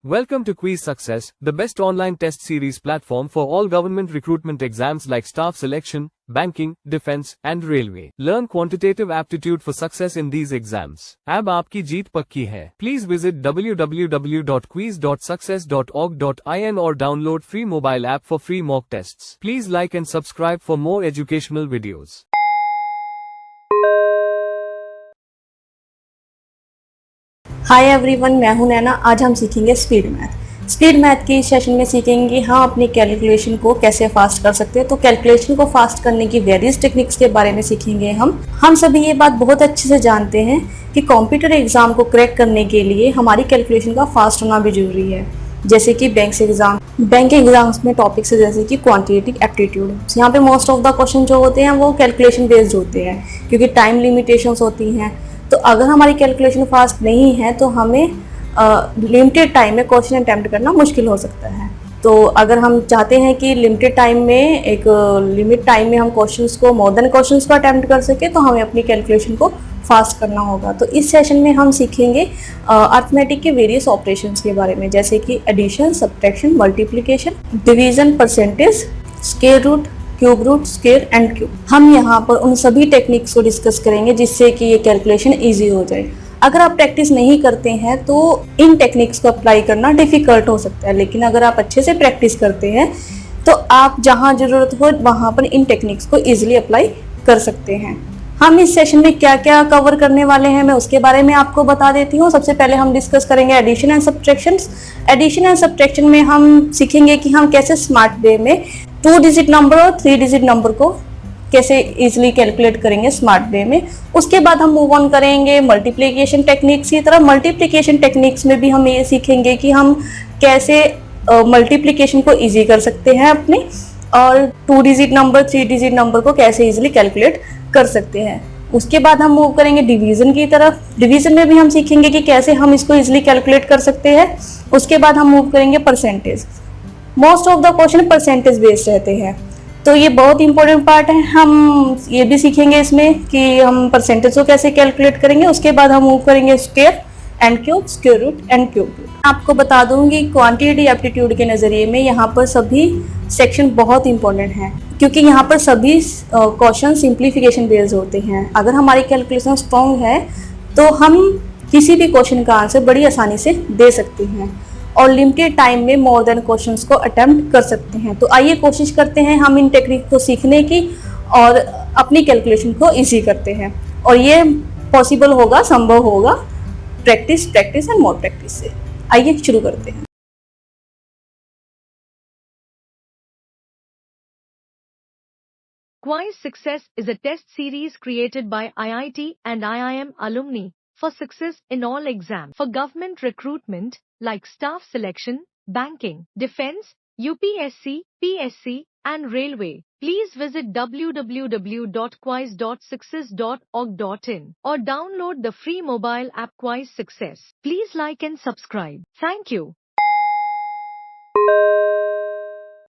Welcome to Quiz Success, the best online test series platform for all government recruitment exams like staff selection, banking, defense, and railway. Learn quantitative aptitude for success in these exams. अब आपकी जीत पक्की है. Please visit www.quiz.success.org.in or download free mobile app for free mock tests. Please like and subscribe for more educational videos. Hi everyone, मैं हूं नैना। आज हम सीखेंगे speed math. Speed math के इस सेशन में सीखेंगे हम अपनी कैलकुलेशन को कैसे फास्ट कर सकते हैं। तो कैलकुलेशन को फास्ट करने की वेरियस टेक्निक्स के बारे में सीखेंगे हम सभी ये बात बहुत अच्छे से जानते हैं कि कंप्यूटर एग्जाम को क्रैक करने के लिए हमारी कैलकुलेशन का फास्ट होना भी जरूरी है। जैसे कि बैंक एग्जाम्स में टॉपिक्स है जैसे कि क्वांटिटेटिव एप्टीट्यूड। यहाँ पे मोस्ट ऑफ द क्वेश्चन जो होते हैं वो कैलकुलेशन बेस्ड होते हैं क्योंकि टाइम लिमिटेशंस होती हैं। तो अगर हमारी कैलकुलेशन फास्ट नहीं है तो हमें लिमिटेड टाइम में क्वेश्चन अटेम्प्ट करना मुश्किल हो सकता है। तो अगर हम चाहते हैं कि लिमिटेड टाइम में लिमिट टाइम में हम क्वेश्चंस को मोर देन क्वेश्चंस को अटेम्प्ट कर सके तो हमें अपनी कैलकुलेशन को फास्ट करना होगा। तो इस सेशन में हम सीखेंगे अर्थमेटिक के वेरियस ऑपरेशंस के बारे में जैसे कि addition, subtraction, multiplication, division, percentage, square root, cube root, square and cube. हम यहाँ पर उन सभी टेक्निक्स को डिस्कस करेंगे जिससे कि ये कैलकुलेशन इजी हो जाए। अगर आप प्रैक्टिस नहीं करते हैं तो इन टेक्निक्स को अप्लाई करना डिफिकल्ट हो सकता है, लेकिन अगर आप अच्छे से प्रैक्टिस करते हैं तो आप जहाँ ज़रूरत हो वहाँ पर इन टेक्निक्स को ईजिली अप्लाई कर सकते हैं। हम इस सेशन में क्या क्या कवर करने वाले हैं मैं उसके बारे में आपको बता देती हूँ। सबसे पहले हम डिस्कस करेंगे addition and subtraction. Addition and subtraction में हम सीखेंगे कि हम कैसे स्मार्ट वे में 2 डिजिट नंबर और 3 डिजिट नंबर को कैसे इजीली कैलकुलेट करेंगे स्मार्ट वे में। उसके बाद हम मूव ऑन करेंगे मल्टीप्लिकेशन टेक्निक्स की तरफ। मल्टीप्लिकेशन टेक्निक्स में भी हम ये सीखेंगे कि हम कैसे मल्टीप्लिकेशन को इजी कर सकते हैं अपने, और 2 डिजिट नंबर 3 डिजिट नंबर को कैसे इजीली कैलकुलेट कर सकते हैं। उसके बाद हम मूव करेंगे डिवीजन की तरफ। डिवीजन में भी हम सीखेंगे कि कैसे हम इसको इजीली कैलकुलेट कर सकते हैं। उसके बाद हम मूव करेंगे percentage. Most of the question percentage based रहते हैं तो ये बहुत इंपॉर्टेंट पार्ट है। हम ये भी सीखेंगे इसमें कि हम परसेंटेज को कैसे कैलकुलेट करेंगे। उसके बाद हम मूव करेंगे square and cube, square root and cube. आपको बता दूंगी क्वांटिटेटिव एप्टीट्यूड के नज़रिए में यहाँ पर सभी सेक्शन बहुत इंपॉर्टेंट हैं क्योंकि यहाँ पर सभी क्वेश्चन सिंप्लीफिकेशन बेस्ड होते हैं। अगर हमारी कैलकुलेशन स्ट्रॉन्ग है तो हम किसी भी क्वेश्चन का आंसर बड़ी आसानी से दे सकते हैं और लिमिटेड टाइम में मोर देन क्वेश्चंस को अटेम्प्ट कर सकते हैं। तो आइए कोशिश करते हैं हम इन टेक्निक को सीखने की और अपनी कैलकुलेशन को इजी करते हैं, और ये पॉसिबल होगा, संभव होगा प्रैक्टिस एंड मोर प्रैक्टिस से। आइए शुरू करते हैं। Quiz Success is a test series created by IIT and IIM alumni for success in all exams for government recruitment like staff selection, banking, defense, UPSC, PSC, and railway. Please visit www.quiz.success.org.in or download the free mobile app Quiz Success. Please like and subscribe. Thank you.